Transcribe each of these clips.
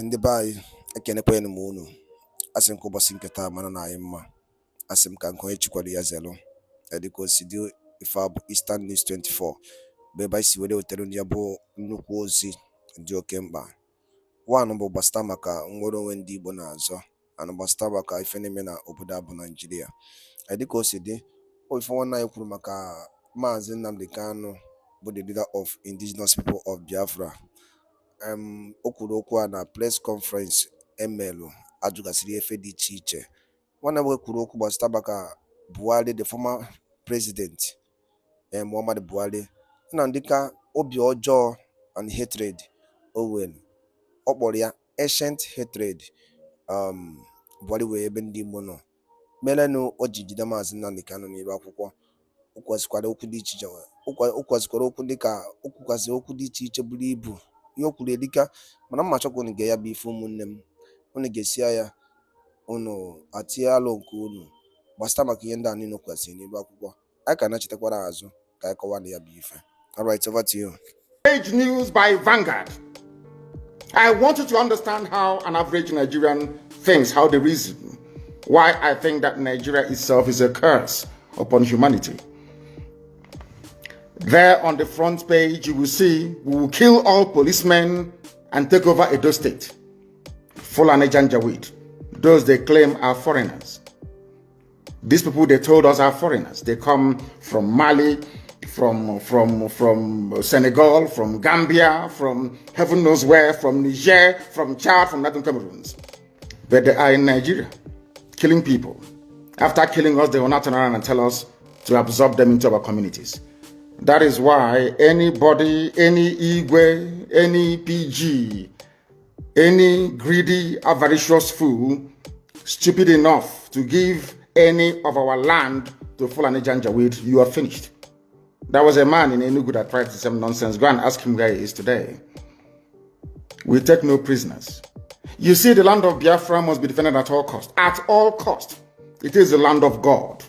Ndị be anyị ekenekwanụ m unu. Asị m ka ụbọchị nke taa mara na anyị mma. Asị m ka nke onye chikwara ya zelu. Dịka o si dị ife a bụ Eastern News 24 bụ ebe anyị si were wetara ya bụ nnukwu ozi dị oke mkpa. One bụ gbasata maka nnwere onwe ndị Igbo na-azọ ana gbasata maka ife na-eme na obodo a bụ Naịjirịa. Dịka o si dị ife nwanne anyị kwuru maka Mazi Nnamdi Kanu'S bụ the leader of indigenous people of Biafra. O kwuru okwu a na press conference emelu ajụgasịrị efe dị iche iche. Nwanne m kwuru okwu gbasata maka Buhari, the former president Muhammadu Buhari, na ndị ka obi ọjọọ and hatred o nwere. Ọ kpọrọ ya ancient hatred. Buhari wee ebe ndị Igbo nọ merenụ o ji jide Mazi Nnamdi Kanu'S n'ebe akwụkwọ. Ụkwasịkwara okwu dị iche iche ụkwasịkwara okwu dịka okwukwasị okwu dị iche iche buru ibu. Ihe o kwuru edika mana mma chọkwa unu ga ya bụ ife ụmụnne m, unu ga-esia ya unu atie alụ nke unu gbasata maka ihe ndị a niile kwesịrị n'ebe akwụkwọ. Anyị ka na-echetakwara azụ ka anyị kọwaa ya bụ ife. All right, over to you. Page news by Vanguard. I want you to understand how an average Nigerian thinks, how they reason, why I think that Nigeria itself is a curse upon humanity. There on the front page, you will see, we will kill all policemen and take over Edo State. Fulani Janjaweed. Those they claim are foreigners. These people they told us are foreigners. They come from Mali, from Senegal, from Gambia, from heaven knows where, from Niger, from Chad, from Northern Cameroons. But they are in Nigeria, killing people. After killing us, they will not turn around and tell us to absorb them into our communities. That is why anybody, any Igwe, any PG, any greedy, avaricious fool, stupid enough to give any of our land to Fulani Janjaweed, you are finished. There was a man in Enugu that tried the same nonsense. Go and ask him where he is today. We take no prisoners. You see, the land of Biafra must be defended at all cost. At all cost. It is the land of God,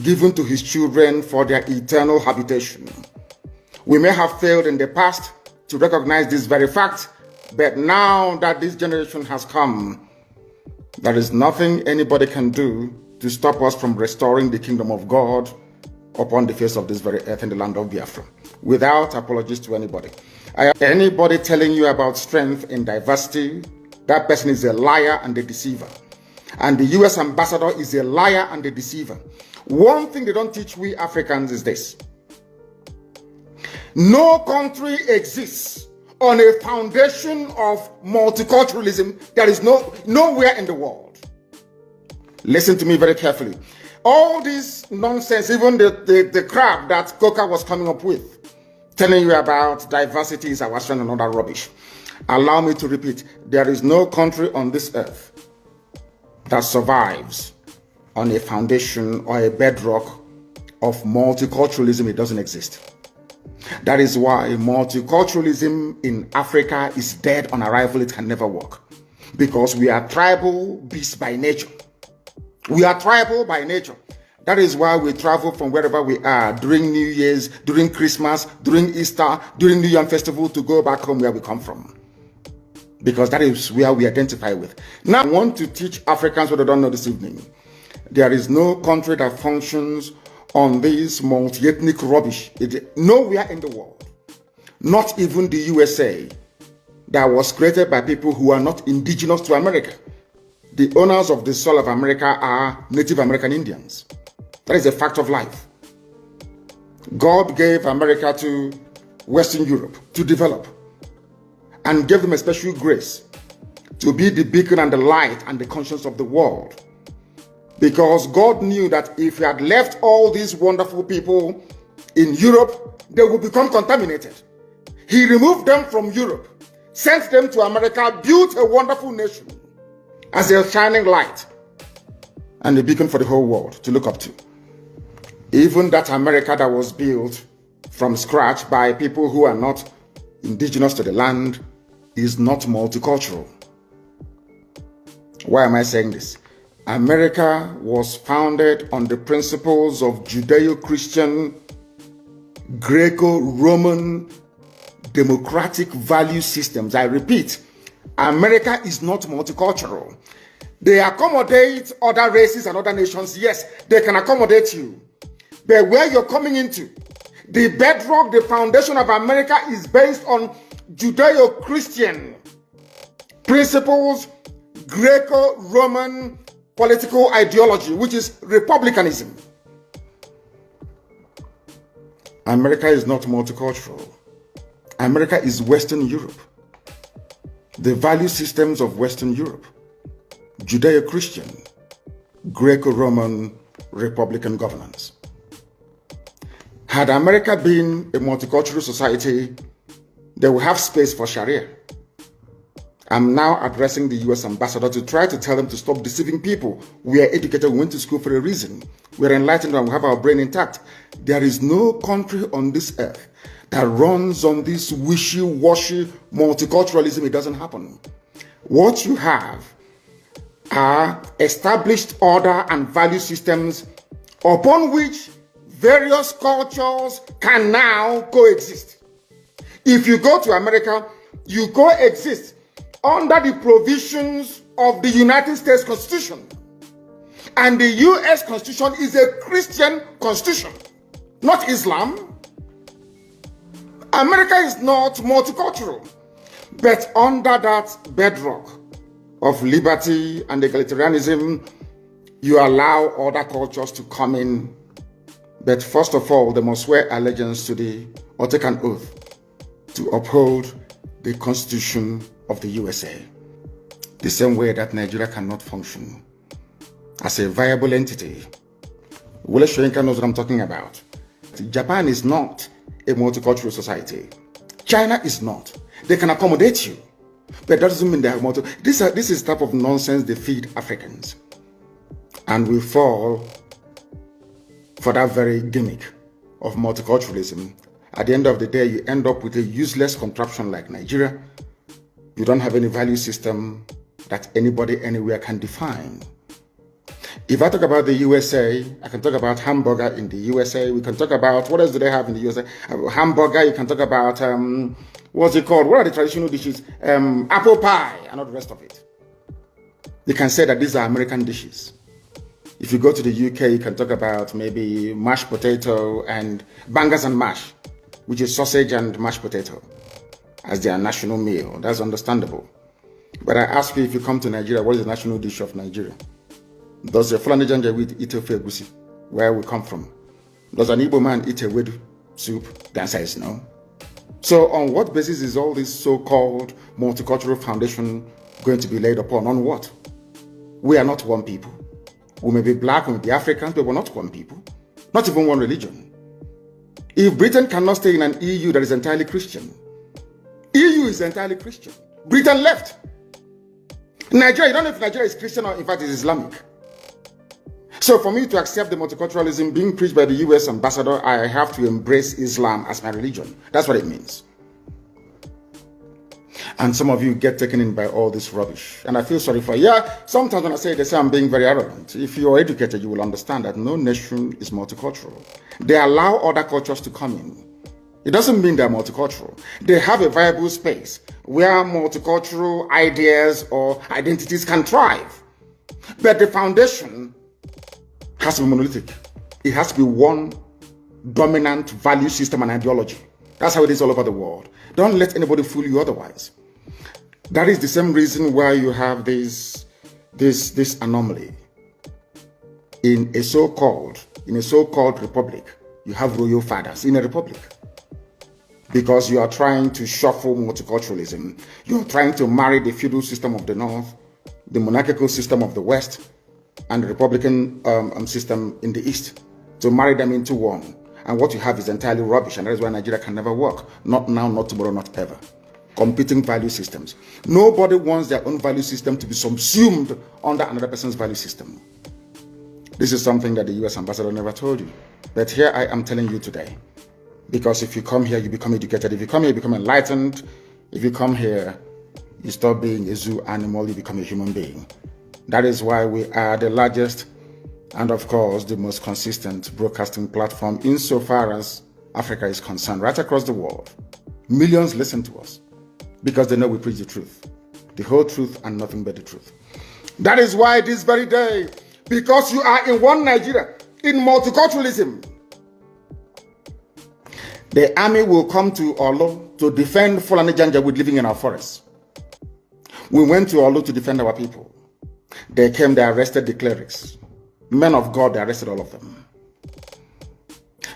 given to his children for their eternal habitation. We may have failed in the past to recognize this very fact, but now that this generation has come, there is nothing anybody can do to stop us from restoring the kingdom of God upon the face of this very earth in the land of Biafra, without apologies to anybody. Anybody telling you about strength in diversity, that person is a liar and a deceiver. And the US ambassador is a liar and a deceiver. One thing they don't teach we Africans is this. No country exists on a foundation of multiculturalism. There is nowhere in the world. Listen to me very carefully. All this nonsense, even the crap that Coca was coming up with, telling you about diversity is our strength and all that rubbish. Allow me to repeat, there is no country on this earth that survives on a foundation or a bedrock of multiculturalism. It doesn't exist. That is why multiculturalism in Africa is dead on arrival. It can never work. Because we are tribal beasts by nature. We are tribal by nature. That is why we travel from wherever we are during New Year's, during Christmas, during Easter, during New Year festival to go back home where we come from. Because that is where we identify with. Now I want to teach Africans what they don't know this evening. There is no country that functions on this multi-ethnic rubbish. Nowhere in the world, not even the USA, that was created by people who are not indigenous to America. The owners of the soil of America are Native American Indians. That is a fact of life. God gave America to Western Europe to develop and gave them a special grace to be the beacon and the light and the conscience of the world. Because God knew that if he had left all these wonderful people in Europe, they would become contaminated. He removed them from Europe, sent them to America, built a wonderful nation as a shining light and a beacon for the whole world to look up to. Even that America that was built from scratch by people who are not indigenous to the land is not multicultural. Why am I saying this? America was founded on the principles of Judeo-Christian, Greco-Roman, democratic value systems. I repeat, America is not multicultural. They accommodate other races and other nations. Yes, they can accommodate you. But where you're coming into, the bedrock, the foundation of America is based on Judeo-Christian principles, Greco-Roman political ideology, which is republicanism. America is not multicultural. America is Western Europe. The value systems of Western Europe, Judeo-Christian, Greco-Roman, Republican governance. Had America been a multicultural society, they would have space for Sharia. I'm now addressing the US ambassador to try to tell them to stop deceiving people. We are educated, we went to school for a reason. We are enlightened and we have our brain intact. There is no country on this earth that runs on this wishy-washy multiculturalism. It doesn't happen. What you have are established order and value systems upon which various cultures can now coexist. If you go to America, you coexist under the provisions of the United States Constitution. And the US Constitution is a Christian constitution, not Islam. America is not multicultural, but under that bedrock of liberty and egalitarianism, you allow other cultures to come in. But first of all, they must swear allegiance to or take an oath to uphold the Constitution of the USA. The same way that Nigeria cannot function as a viable entity. Wole Soyinka knows what I'm talking about. Japan is not a multicultural society. China is not. They can accommodate you, but that doesn't mean they are This is the type of nonsense they feed Africans. And we fall for that very gimmick of multiculturalism. At the end of the day, you end up with a useless contraption like Nigeria. You don't have any value system that anybody anywhere can define. If I talk about the USA, I can talk about hamburger in the USA. We can talk about, what else do they have in the USA? Hamburger, you can talk about, what's it called? What are the traditional dishes? Apple pie and all the rest of it. You can say that these are American dishes. If you go to the UK, you can talk about maybe mashed potato and bangers and mash, which is sausage and mashed potato as their national meal. That's understandable. But I ask you, if you come to Nigeria, what is the national dish of Nigeria? Does a Fulani Janjaweed eat ofe egusi, where we come from? Does an Igbo man eat a wedu soup? The answer is no. So on what basis is all this so-called multicultural foundation going to be laid upon? On what? We are not one people. We may be black, we may be Africans, but we're not one people. Not even one religion. If Britain cannot stay in an EU that is entirely Christian, EU is entirely Christian. Britain left. Nigeria, you don't know if Nigeria is Christian or in fact is Islamic. So for me to accept the multiculturalism being preached by the US ambassador, I have to embrace Islam as my religion. That's what it means. And some of you get taken in by all this rubbish. And I feel sorry for you. Yeah, sometimes when I say this, I'm being very arrogant. If you are educated, you will understand that no nation is multicultural. They allow other cultures to come in. It doesn't mean they're multicultural. They have a viable space where multicultural ideas or identities can thrive. But the foundation has to be monolithic. It has to be one dominant value system and ideology. That's how it is all over the world. Don't let anybody fool you otherwise. That is the same reason why you have this anomaly. In a so-called republic, you have royal fathers in a republic. Because you are trying to shuffle multiculturalism. You are trying to marry the feudal system of the North, the monarchical system of the West, and the Republican system in the East, to marry them into one. And what you have is entirely rubbish, and that is why Nigeria can never work. Not now, not tomorrow, not ever. Competing value systems. Nobody wants their own value system to be subsumed under another person's value system. This is something that the US ambassador never told you. But here I am telling you today. Because if you come here, you become educated. If you come here, you become enlightened. If you come here, you stop being a zoo animal, you become a human being. That is why we are the largest and, of course, the most consistent broadcasting platform insofar as Africa is concerned, right across the world. Millions listen to us because they know we preach the truth. the whole truth, and nothing but the truth. That is why this very day, because you are in one Nigeria, in multiculturalism, the army will come to Olo to defend Fulani Janjaweed living in our forests. We went to Olo to defend our people. They came, they arrested the clerics. Men of God, they arrested all of them.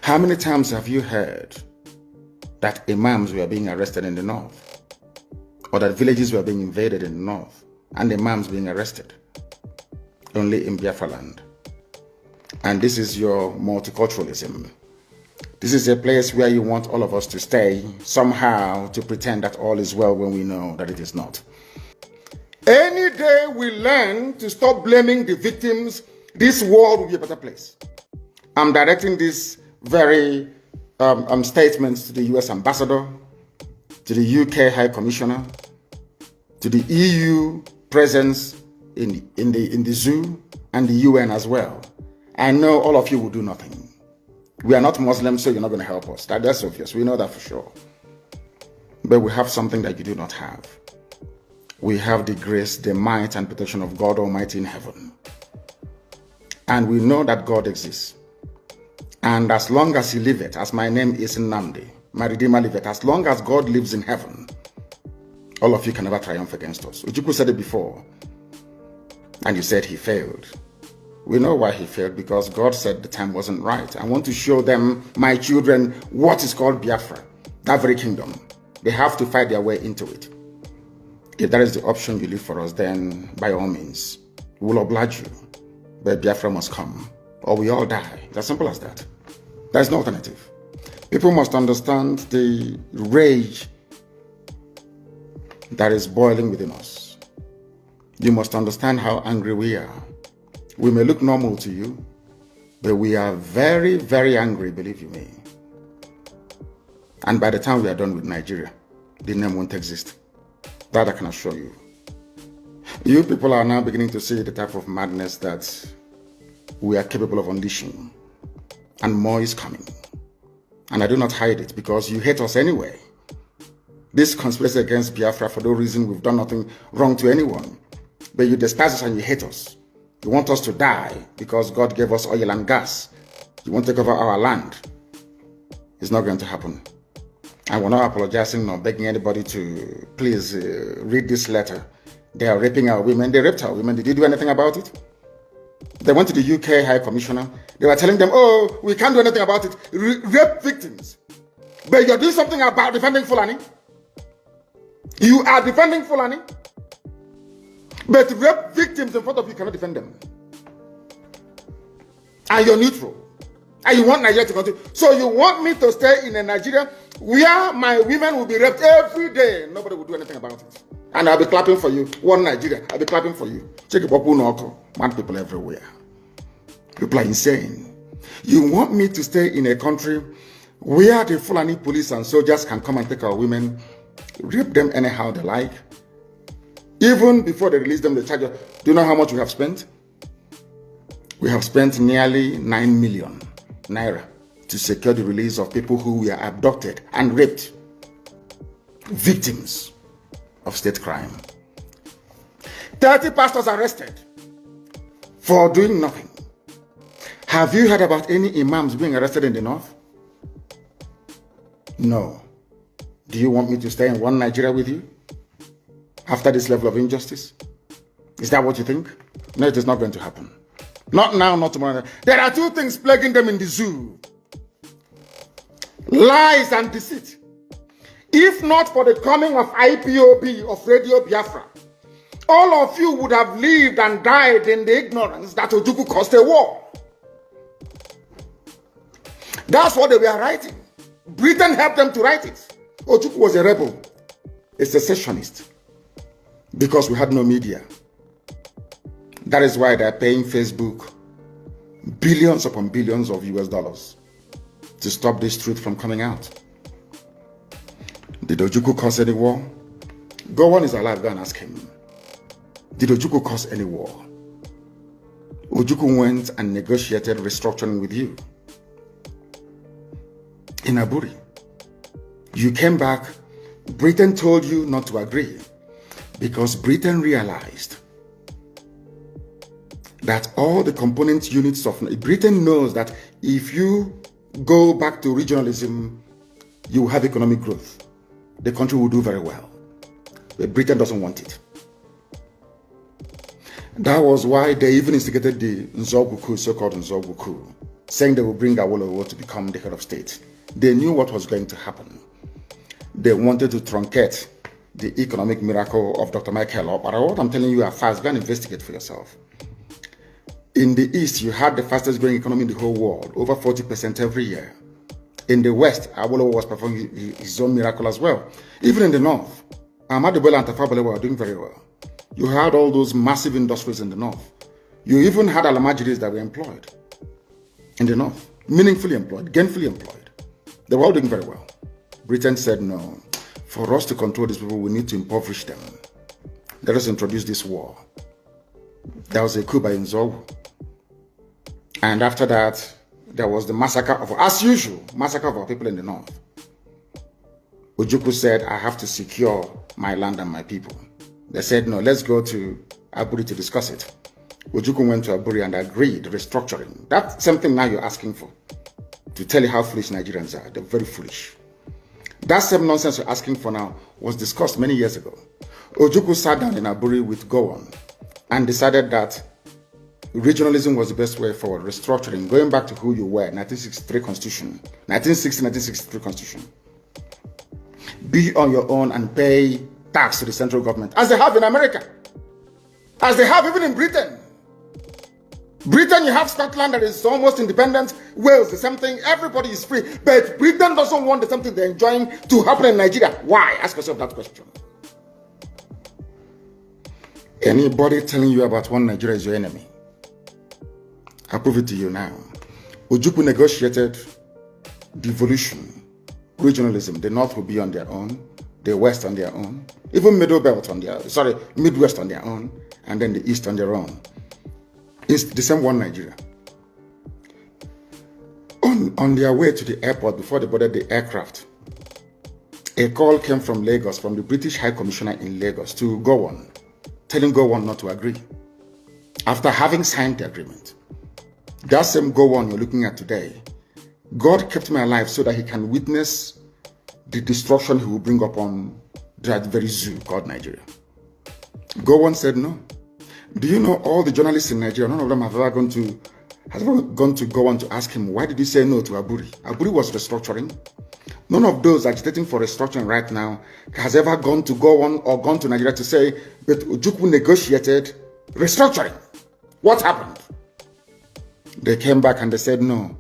How many times have you heard that imams were being arrested in the north? Or that villages were being invaded in the north and imams being arrested? Only in Biafra land. And this is your multiculturalism. This is a place where you want all of us to stay, somehow to pretend that all is well when we know that it is not. Any day we learn to stop blaming the victims, this world will be a better place. I'm directing these very statements to the US Ambassador, to the UK High Commissioner, to the EU presence in the zoo, and the UN as well. I know all of you will do nothing. We are not Muslims, so you're not going to help us. That's obvious. We know that for sure. But we have something that you do not have. We have the grace, the might, and protection of God Almighty in heaven. And we know that God exists. And as long as He liveth, as my name is Nnamdi, my Redeemer liveth, as long as God lives in heaven, all of you can never triumph against us. Ojukwu said it before, and you said he failed. We know why he failed, because God said the time wasn't right. I want to show them, my children, what is called Biafra, that very kingdom. They have to fight their way into it. If that is the option you leave for us, then by all means, we'll oblige you. But Biafra must come, or we all die. It's as simple as that. There's no alternative. People must understand the rage that is boiling within us. You must understand how angry we are. We may look normal to you, but we are very, very angry, believe you me. And by the time we are done with Nigeria, the name won't exist. That I can assure you. You people are now beginning to see the type of madness that we are capable of unleashing. And more is coming. And I do not hide it, because you hate us anyway. This conspiracy against Biafra, for no reason, we've done nothing wrong to anyone. But you despise us and you hate us. You want us to die because God gave us oil and gas. You want to take over our land. It's not going to happen. And we're not apologizing or begging anybody to please read this letter. They are raping our women. They raped our women. Did you do anything about it? They went to the UK High Commissioner. They were telling them, oh, we can't do anything about it. Rape victims. But you're doing something about defending Fulani. You are defending Fulani. But rape victims in front of you cannot defend them. And you're neutral. And you want Nigeria to continue. So you want me to stay in a Nigeria where my women will be raped every day. Nobody will do anything about it. And I'll be clapping for you. One Nigeria, I'll be clapping for you. Check it up, mad people everywhere. People are insane. You want me to stay in a country where the Fulani police and soldiers can come and take our women, rape them anyhow they like. Even before they release them, they charge us. Do you know how much we have spent? We have spent nearly 9 million naira to secure the release of people who were abducted and raped, victims of state crime. 30 pastors arrested for doing nothing. Have you heard about any imams being arrested in the north? No. Do you want me to stay in one Nigeria with you after this level of injustice? Is that what you think? No, it is not going to happen. Not now, not tomorrow. There are two things plaguing them in the zoo: lies and deceit. If not for the coming of IPOB, of Radio Biafra, all of you would have lived and died in the ignorance that Ojukwu caused a war. That's what they were writing. Britain helped them to write it. Ojukwu was a rebel, a secessionist, because we had no media. That is why they're paying Facebook billions upon billions of US dollars to stop this truth from coming out. Did Ojukwu cause any war? Gowon is alive, go and ask him. Did Ojukwu cause any war? Ojukwu went and negotiated restructuring with you in Aburi. You came back, Britain told you not to agree. Because Britain realized that all the component units of Britain knows that if you go back to regionalism, you will have economic growth. The country will do very well. But Britain doesn't want it. That was why they even instigated the Nzogwu coup, so-called Nzogwu coup, saying they will bring Awolowo to become the head of state. They knew what was going to happen. They wanted to truncate the economic miracle of Dr. Michael Opara. What I'm telling you are fast. Go and investigate for yourself. In the East, you had the fastest growing economy in the whole world, over 40% every year. In the West, Awolowo was performing his own miracle as well. Even in the North, Ahmadu Bello and Tafawa Balewa were doing very well. You had all those massive industries in the North. You even had Alamajiris that were employed in the North, meaningfully employed, gainfully employed. They were all doing very well. Britain said, no, for us to control these people, we need to impoverish them. Let us introduce this war. There was a coup by Nzogwu. And after that, there was the massacre of, as usual, massacre of our people in the North. Ojukwu said, I have to secure my land and my people. They said, no, let's go to Aburi to discuss it. Ojukwu went to Aburi and agreed restructuring. That's something now you're asking for. To tell you how foolish Nigerians are. They're very foolish. That same nonsense you're asking for now was discussed many years ago. Ojukwu sat down in Aburi with Gowon and decided that regionalism was the best way forward. Restructuring, going back to who you were, 1963 Constitution, 1960-1963 Constitution. Be on your own and pay tax to the central government, as they have in America, as they have even in Britain. Britain, you have Scotland that is almost independent. Wales, the same thing. Everybody is free. But Britain doesn't want the same thing they're enjoying to happen in Nigeria. Why? Ask yourself that question. Anybody telling you about one Nigeria is your enemy. I'll prove it to you now. Ojukwu negotiated devolution, regionalism. The North will be on their own, the West on their own, even Midwest on their own, and then the East on their own. It's the same one Nigeria. On their way to the airport, before they boarded the aircraft, a call came from Lagos, from the British High Commissioner in Lagos to Gowon, telling Gowon not to agree. After having signed the agreement, that same Gowon you're looking at today, God kept me alive so that he can witness the destruction he will bring upon that very zoo called Nigeria. Gowon said no. Do you know all the journalists in Nigeria, none of them have ever gone to Gowon to ask him, why did you say no to Aburi? Aburi was restructuring. None of those agitating for restructuring right now has ever gone to Gowon or gone to Nigeria to say, but Ojukwu negotiated restructuring. What happened? They came back and they said no.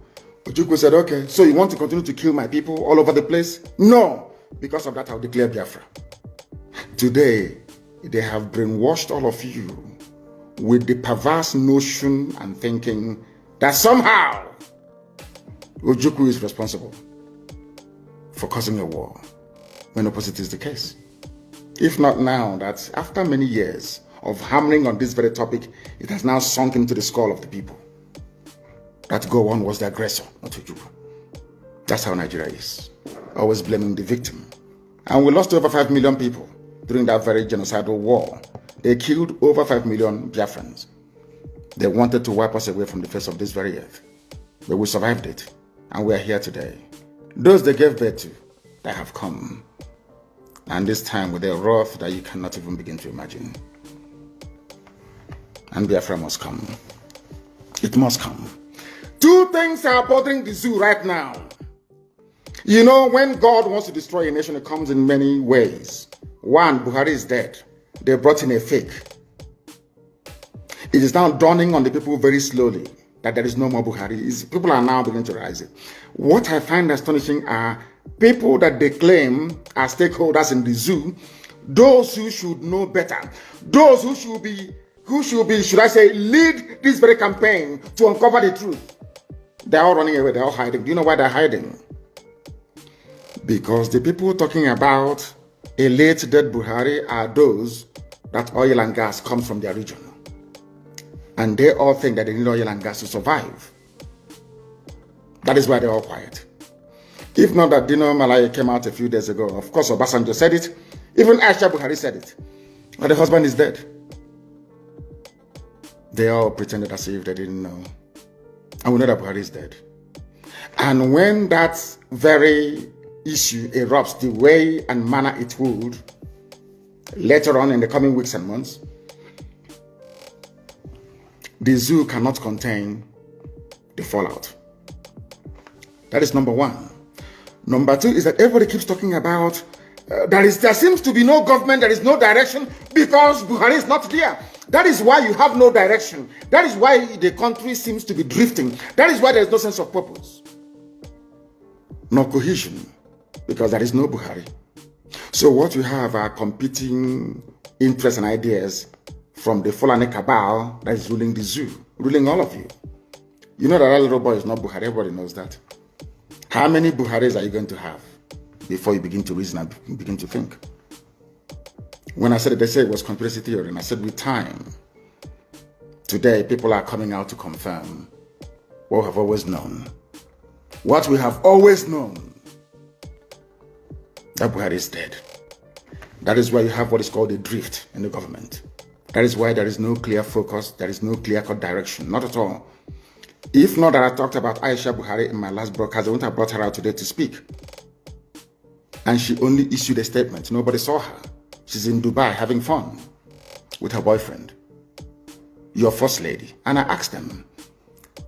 Ojukwu said, okay, so you want to continue to kill my people all over the place? No. Because of that, I'll declare Biafra. Today, they have brainwashed all of you with the perverse notion and thinking that somehow Ojukwu is responsible for causing a war, when opposite is the case. If not now, that after many years of hammering on this very topic, it has now sunk into the skull of the people that Gowon was the aggressor, not Ojukwu. That's how Nigeria is, always blaming the victim. And we lost over 5 million people during that very genocidal war. They killed over 5 million Biafrans. They wanted to wipe us away from the face of this very earth. But we survived it, and we are here today. Those they gave birth to, they have come. And this time with a wrath that you cannot even begin to imagine. And Biafra must come. It must come. Two things are bothering the zoo right now. You know, when God wants to destroy a nation, it comes in many ways. One, Buhari is dead. They brought in a fake. It is now dawning on the people very slowly that there is no more Buhari. People are now beginning to realize it. What I find astonishing are people that they claim are stakeholders in the zoo, those who should know better, those who should be, should I say, lead this very campaign to uncover the truth. They're all running away, they're all hiding. Do you know why they're hiding? Because the people talking about a late dead Buhari are those that oil and gas comes from their region. And they all think that they need oil and gas to survive. That is why they're all quiet. If not that Dino Malaya came out a few days ago, of course Obasanjo said it, even Aisha Buhari said it. But the husband is dead. They all pretended as if they didn't know. And we know that Buhari is dead. And when that very issue erupts the way and manner it would, later on in the coming weeks and months, the zoo cannot contain the fallout. That is number one. Number two is that everybody keeps talking about there seems to be no government, there is no direction because Buhari is not there. That is why you have no direction. That is why the country seems to be drifting. That is why there is no sense of purpose. No cohesion, because there is no Buhari. So what you have are competing interests and ideas from the Fulani cabal that is ruling the zoo, ruling all of you. You know that little boy is not Buhari, everybody knows that. How many Buharis are you going to have before you begin to reason and begin to think? When I said it, they said it was conspiracy theory, and I said with time, today people are coming out to confirm what we have always known. What we have always known, that Buhari is dead. That is why you have what is called a drift in the government. That is why there is no clear focus, there is no clear-cut direction, not at all. If not that I talked about Aisha Buhari in my last broadcast, I wouldn't have brought her out today to speak. And she only issued a statement. Nobody saw her. She's in Dubai having fun with her boyfriend, your first lady. And I asked them,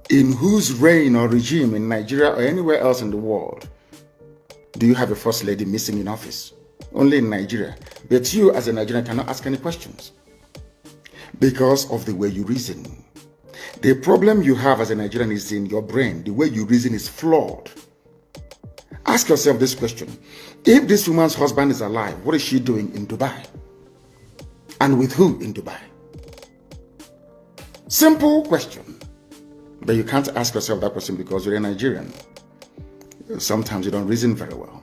in whose reign or regime in Nigeria or anywhere else in the world do you have a first lady missing in office? Only in Nigeria. But you as a Nigerian cannot ask any questions because of the way you reason. The problem you have as a Nigerian is in your brain. The way you reason is flawed. Ask yourself this question. If this woman's husband is alive, what is she doing in Dubai? And with who in Dubai? Simple question. But you can't ask yourself that question because you're a Nigerian. Sometimes you don't reason very well.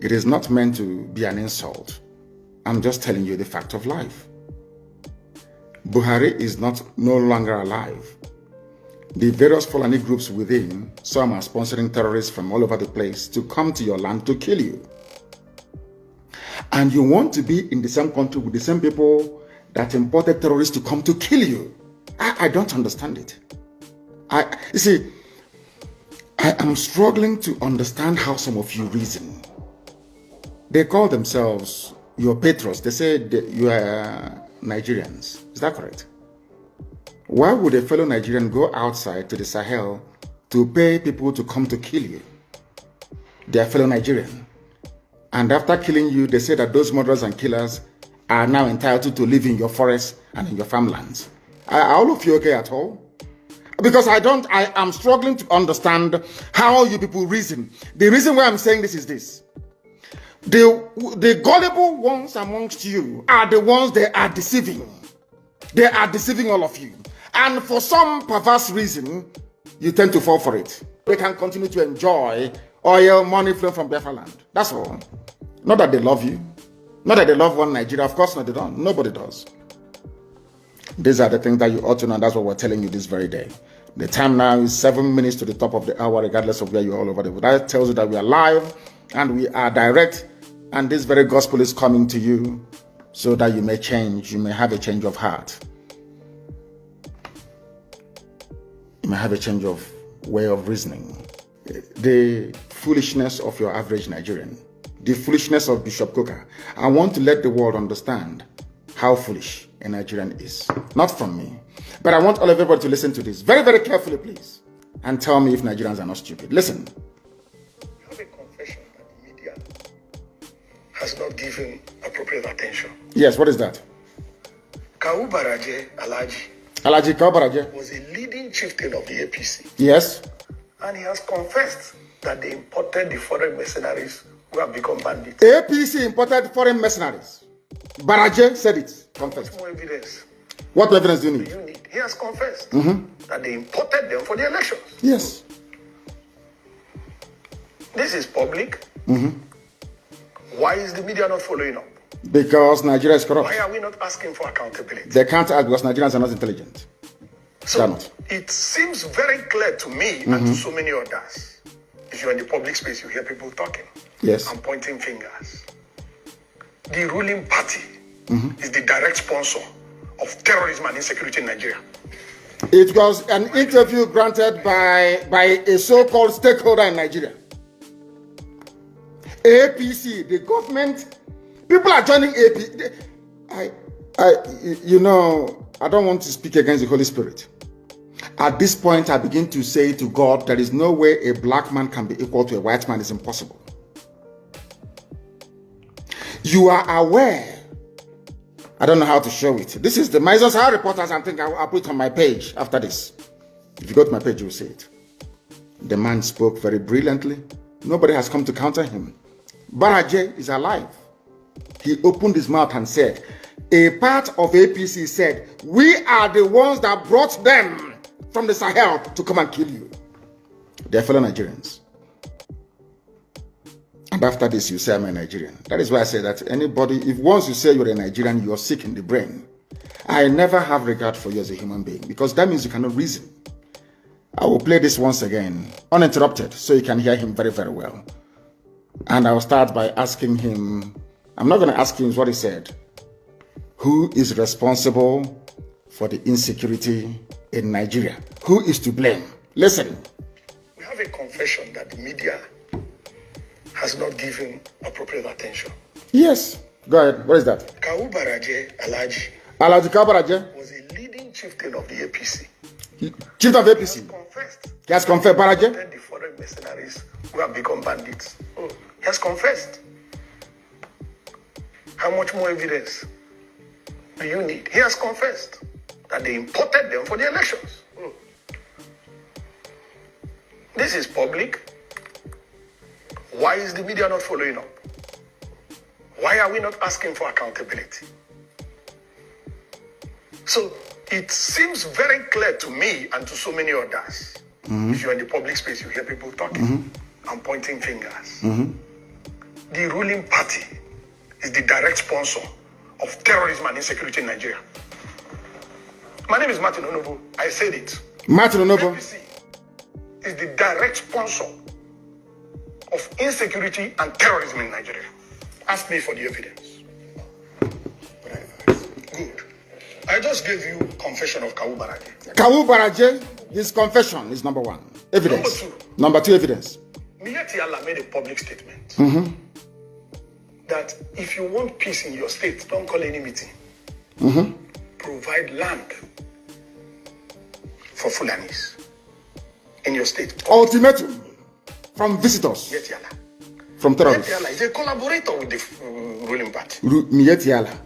It is not meant to be an insult. I'm just telling you the fact of life. Buhari is no longer alive. The various Fulani groups within, some are sponsoring terrorists from all over the place to come to your land to kill you. And you want to be in the same country with the same people that imported terrorists to come to kill you. I don't understand it. You see, I am struggling to understand how some of you reason. They call themselves your patrons. They say that you are Nigerians. Is that correct? Why would a fellow Nigerian go outside to the Sahel to pay people to come to kill you? They are fellow Nigerian. And after killing you, they say that those murderers and killers are now entitled to live in your forests and in your farmlands. Are all of you okay at all? Because I am struggling to understand how you people reason. The reason why I'm saying this is this. The gullible ones amongst you are the ones they are deceiving. They are deceiving all of you. And for some perverse reason, you tend to fall for it. They can continue to enjoy oil money flowing from Biafra land. That's all. Not that they love you. Not that they love one Nigeria. Of course not, they don't. Nobody does. These are the things that you ought to know. That's what we're telling you this very day. The time now is 7 minutes to the top of the hour, regardless of where you're all over the world. That tells you that we are live and we are direct. And this very gospel is coming to you so that you may change. You may have a change of heart. You may have a change of way of reasoning. The foolishness of your average Nigerian. The foolishness of Bishop Coker. I want to let the world understand how foolish a Nigerian is. Not from me. But I want all of everybody to listen to this very, very carefully, please. And tell me if Nigerians are not stupid. Listen. You have a confession that the media has not given appropriate attention. Yes, what is that? Kawu Baraje Alhaji Kawu Baraje was a leading chieftain of the APC. Yes. And he has confessed that they imported the foreign mercenaries who have become bandits. APC imported foreign mercenaries. Baraje said it. Confessed. What more evidence? What evidence do you need? He has confessed that they imported them for the elections. Yes. This is public. Why is the media not following up? Because Nigeria is corrupt. Why are we not asking for accountability? They can't act because Nigerians are not intelligent. So it seems very clear to me and to so many others. If you're in the public space, you hear people talking. Yes. And pointing fingers. The ruling party is the direct sponsor of terrorism and insecurity in Nigeria. It was an interview granted by a so-called stakeholder in Nigeria. APC, the government, people are joining AP. I don't want to speak against the Holy Spirit. At this point, I begin to say to God, there is no way a black man can be equal to a white man. It's impossible. You are aware. I don't know how to show it. This is the Mazi Nnamdi reporters. I think I'll put it on my page after this. If you go to my page, you'll see it. The man spoke very brilliantly. Nobody has come to counter him. Baraje is alive. He opened his mouth and said, a part of APC said, we are the ones that brought them from the Sahel to come and kill you. They are fellow Nigerians. And after this, you say, I'm a Nigerian. That is why I say that anybody, if once you say you're a Nigerian, you're sick in the brain. I never have regard for you as a human being, because that means you cannot reason. I will play this once again, uninterrupted, so you can hear him very, very well. And I'll start by asking him, I'm not going to ask him what he said. Who is responsible for the insecurity in Nigeria? Who is to blame? Listen. We have a confession that the media has not given appropriate attention. Yes. Go ahead. What is that? Kawu Baraje Alhaji Alhaji Kawu Baraje was a leading chieftain of the APC. Chief of APC. He has confessed. Baraje. The foreign mercenaries who have become bandits. He has confessed. How much more evidence do you need? He has confessed that they imported them for the elections. This is public. Why is the media not following up? Why are we not asking for accountability? So it seems very clear to me and to so many others. If you're in the public space, you hear people talking and pointing fingers. The ruling party is the direct sponsor of terrorism and insecurity in Nigeria. My name is Martin Onobo. I said it. Martin Onobo. APC is the direct sponsor of insecurity and terrorism in Nigeria. Ask me for the evidence. Good. I just gave you confession of Kawu Baraje. Kawu Baraje, his confession is number one. Evidence. Number two, evidence. Miyetti Allah made a public statement that if you want peace in your state, don't call any meeting. Provide land for Fulanis in your state. Ultimatum from visitors. Miyetti Allah. From terrorists. Miyetti Allah is a collaborator with the ruling party. Miyetti Allah.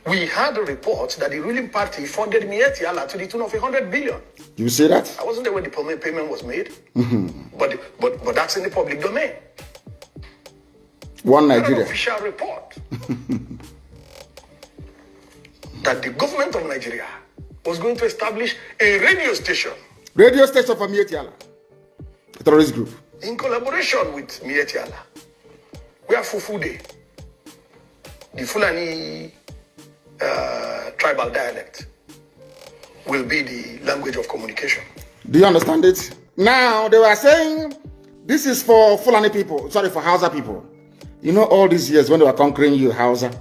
We had a report that the ruling party funded Miyetti Allah to the tune of 100 billion. You say that? I wasn't there when the payment was made, but that's in the public domain. One An Nigeria. official report that the government of Nigeria was going to establish a radio station. Radio station for Miyetti Allah, a terrorist group. In collaboration with Miyetti Allah, where Fufude, the Fulani tribal dialect, will be the language of communication. Do you understand it? Now, they were saying this is for Fulani people, sorry, for Hausa people. You know, all these years when they were conquering you, Hausa,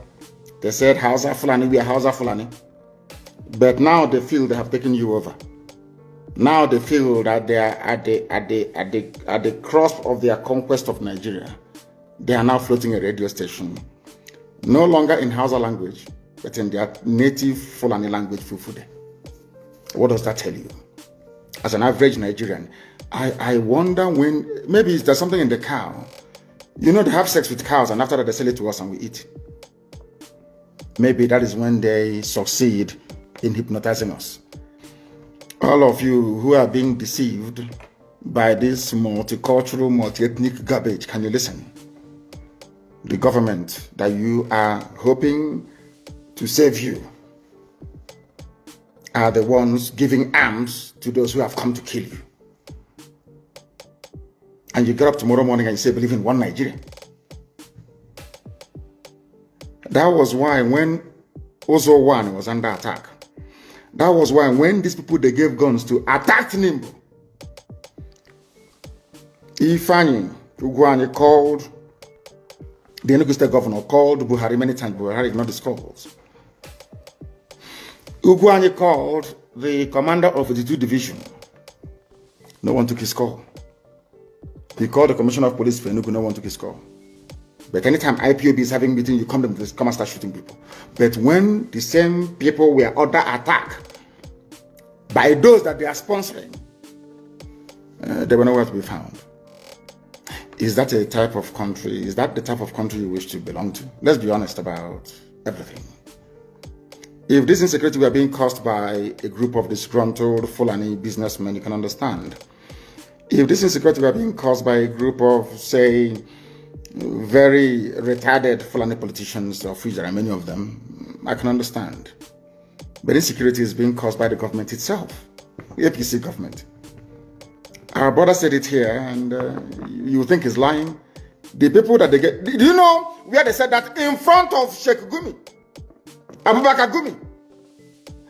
they said Hausa, Fulani, we are Hausa, Fulani. But now they feel they have taken you over. Now they feel that they are at the crust of their conquest of Nigeria. They are now floating a radio station, no longer in Hausa language, but in their native Fulani language, Fufude. What does that tell you? As an average Nigerian, I wonder when, maybe there's something in the cow. You know, they have sex with cows and after that they sell it to us and we eat. Maybe that is when they succeed in hypnotizing us. All of you who are being deceived by this multicultural, multi-ethnic garbage, can you listen? The government that you are hoping to save you are the ones giving arms to those who have come to kill you. And you get up tomorrow morning and you say, believe in one Nigeria. That was why when Ozo 1 was under attack, that was why when these people, they gave guns to attack Nimbo, Ifeanyi Ugwuanyi called The Enugu State governor called Buhari many times. Buhari ignored his calls. Ugwuanyi called the commander of the 2 division. No one took his call. He called the commissioner of police for Enugu. No one took his call. But anytime IPOB is having meeting, you come and start shooting people. But when the same people were under attack by those that they are sponsoring, they were nowhere to be found. Is that a type of country? Is that the type of country you wish to belong to? Let's be honest about everything. If this insecurity were being caused by a group of disgruntled Fulani businessmen, you can understand. If this insecurity were being caused by a group of, say, very retarded Fulani politicians, of which there are many of them, I can understand. But insecurity is being caused by the government itself, the APC government. Our brother said it here, and you think he's lying. The people that they get, do you know where they said that? In front of Sheikh Gumi, Abubakar Gumi.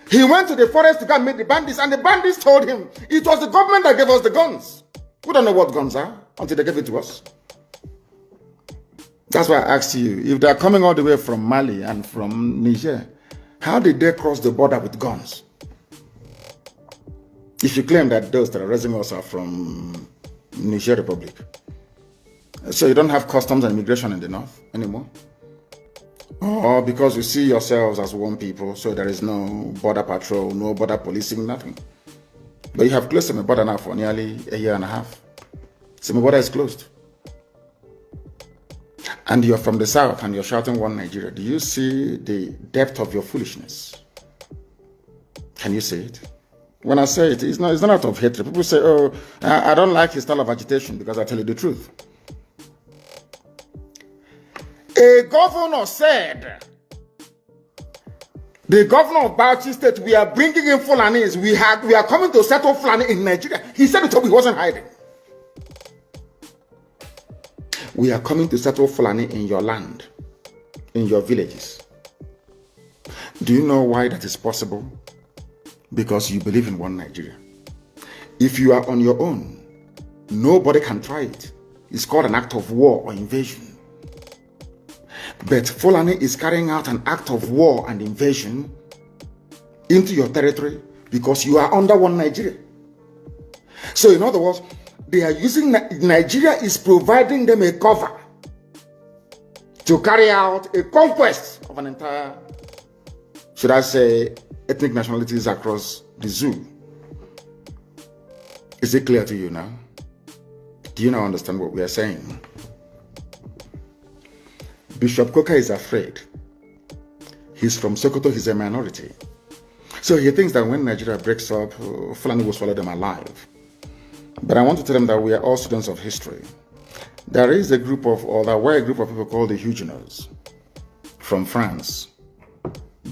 He went to the forest to go and meet the bandits, and the bandits told him it was the government that gave us the guns. We don't know what guns are until they gave it to us. That's why I asked you, if they're coming all the way from Mali and from Niger, how did they cross the border with guns? If you claim that those terrorism us are from Niger Republic, so you don't have customs and immigration in the north anymore? Or because you see yourselves as one people, so there is no border patrol, no border policing, nothing. But you have closed Semi border now for nearly a year and a half. Semi border is closed. And you're from the south and you're shouting one Nigeria. Do you see the depth of your foolishness? Can you see it? When I say it, it's not out of hatred. People say, oh, I don't like his style of agitation, because I tell you the truth. A governor said, the governor of Bauchi State, we are bringing in Fulanis. We are coming to settle Fulani in Nigeria. He said it, he wasn't hiding. We are coming to settle Fulani in your land, in your villages. Do you know why that is possible? Because you believe in one Nigeria. If you are on your own, nobody can try it. It's called an act of war or invasion. But Fulani is carrying out an act of war and invasion into your territory because you are under one Nigeria. So in other words, they are using, Nigeria is providing them a cover to carry out a conquest of an entire, should I say, ethnic nationalities across the zoo. Is it clear to you now? Do you now understand what we are saying? Bishop Coker is afraid. He's from Sokoto, he's a minority. So he thinks that when Nigeria breaks up, Fulani will swallow them alive. But I want to tell them that we are all students of history. There is a group of, or there were a group of people called the Huguenots from France.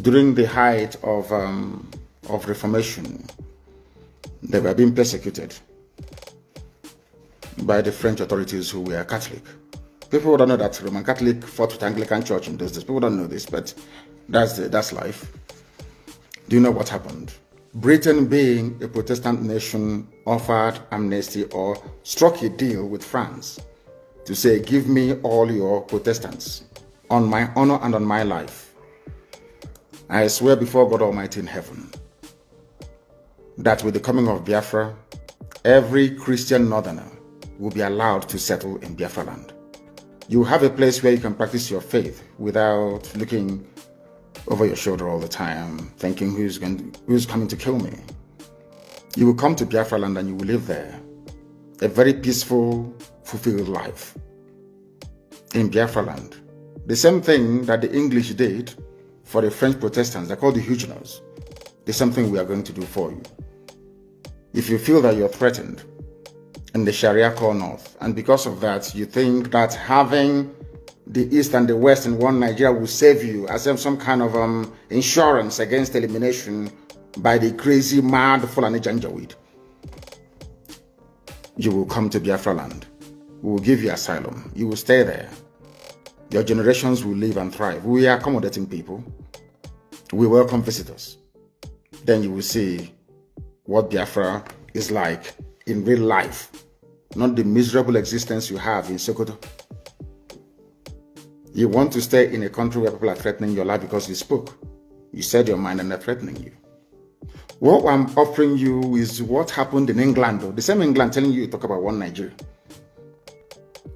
During the height of Reformation, they were being persecuted by the French authorities who were Catholic. People don't know that Roman Catholic fought with Anglican Church in those days. People don't know this, but that's life. Do you know what happened? Britain, being a Protestant nation, offered amnesty or struck a deal with France to say, give me all your Protestants on my honor and on my life. I swear before God Almighty in heaven that with the coming of Biafra, every Christian northerner will be allowed to settle in Biafra land. You have a place where you can practice your faith without looking over your shoulder all the time, thinking who's coming to kill me. You will come to Biafra land and you will live there a very peaceful, fulfilled life in Biafra land. The same thing that the English did for the French Protestants, they're called the Huguenots. The same thing we are going to do for you. If you feel that you're threatened in the Sharia core north, and because of that you think that having the East and the West in one Nigeria will save you as some kind of insurance against elimination by the crazy, mad Fulani Janjaweed, you will come to Biafra land. We will give you asylum. You will stay there. Your generations will live and thrive. We are accommodating people. We welcome visitors. Then you will see what Biafra is like in real life, not the miserable existence you have in Sokoto. You want to stay in a country where people are threatening your life because you spoke. You said your mind and they're threatening you. What I'm offering you is what happened in England, though. The same England telling you to talk about one Nigeria.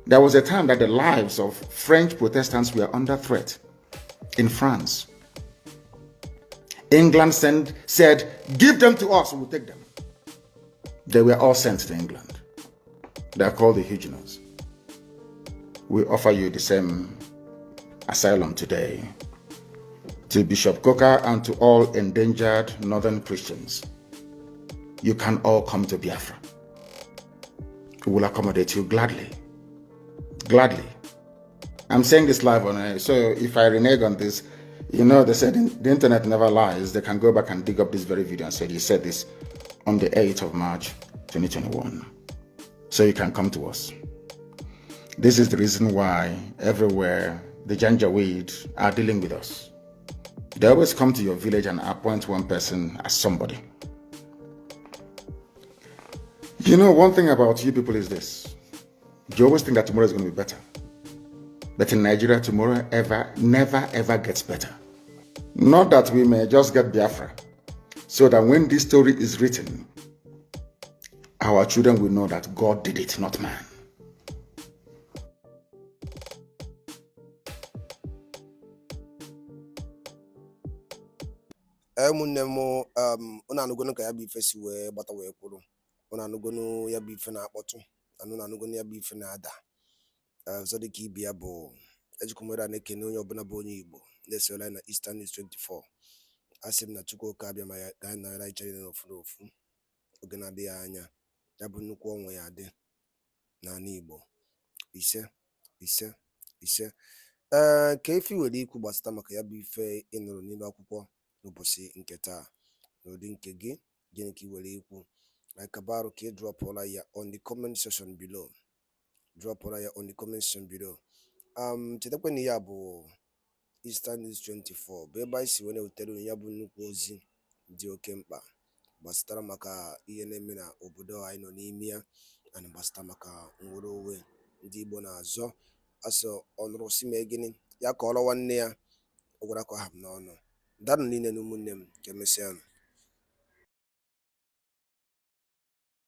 There was a time that the lives of French Protestants were under threat in France. England said, give them to us, we'll take them. They were all sent to England. They are called the Huguenots. We offer you the same asylum today. To Bishop Coker and to all endangered northern Christians, you can all come to Biafra. We will accommodate you gladly. Gladly. I'm saying this live on air, so if I renege on this, you know, they said the internet never lies. They can go back and dig up this very video and say, you said this on the 8th of March, 2021. So you can come to us. This is the reason why everywhere the Janjaweed are dealing with us. They always come to your village and appoint one person as somebody. You know, one thing about you people is this. You always think that tomorrow is going to be better. But in Nigeria, tomorrow never ever gets better. Not that we may just get Biafra, so that when this story is written, our children will know that God did it, not man. ụmụnne m ụnụ anụgono ka ya bụ ife si wee gbata wee kwụrụ, ụnụ anụgono ya bụ ife na-akpọtụ, anụgono ya bụ ife na-ada. Ọzọ dịka ibe ya bụ ejikwumere na-ekene onye ọbụla bụ onye Igbo na-esola na Eastern News 24. Asị m na Chukwuka abịa ma ya ga na ya ichere n'ofu n'ofu oge na-adịghị anya, ya bụ nnukwu ọnwụ ya adị n'ala Igbo. Ise ise ise. Ka efi were ikwu gbasata maka ya bụ ife ị nụrụ n'ime akwụkwọ n'ụbọchị nke taa n'ụdị nke gị, gịnị ka ị were ikwu? Kabarụ ka ị drọpụla ya on the comment section below. Drọpụla ya on the comment section below. Chetakwa na ya bụ Eastern News 24 bụ ebe anyị si wee na-ewutere ya bụ nnukwu ozi dị oke mkpa gbasatara maka ihe na-eme na obodo anyị nọ n'ime ya, na gbasatara maka nnwere onwe ndị Igbo na-azọ. Asọ ọnụrụ si mee gịnị ya ka ọrụ nwanne ya, ọ gwara ka ha n'ọnụ. Danụ niile na ụmụnne m, ka emesịa.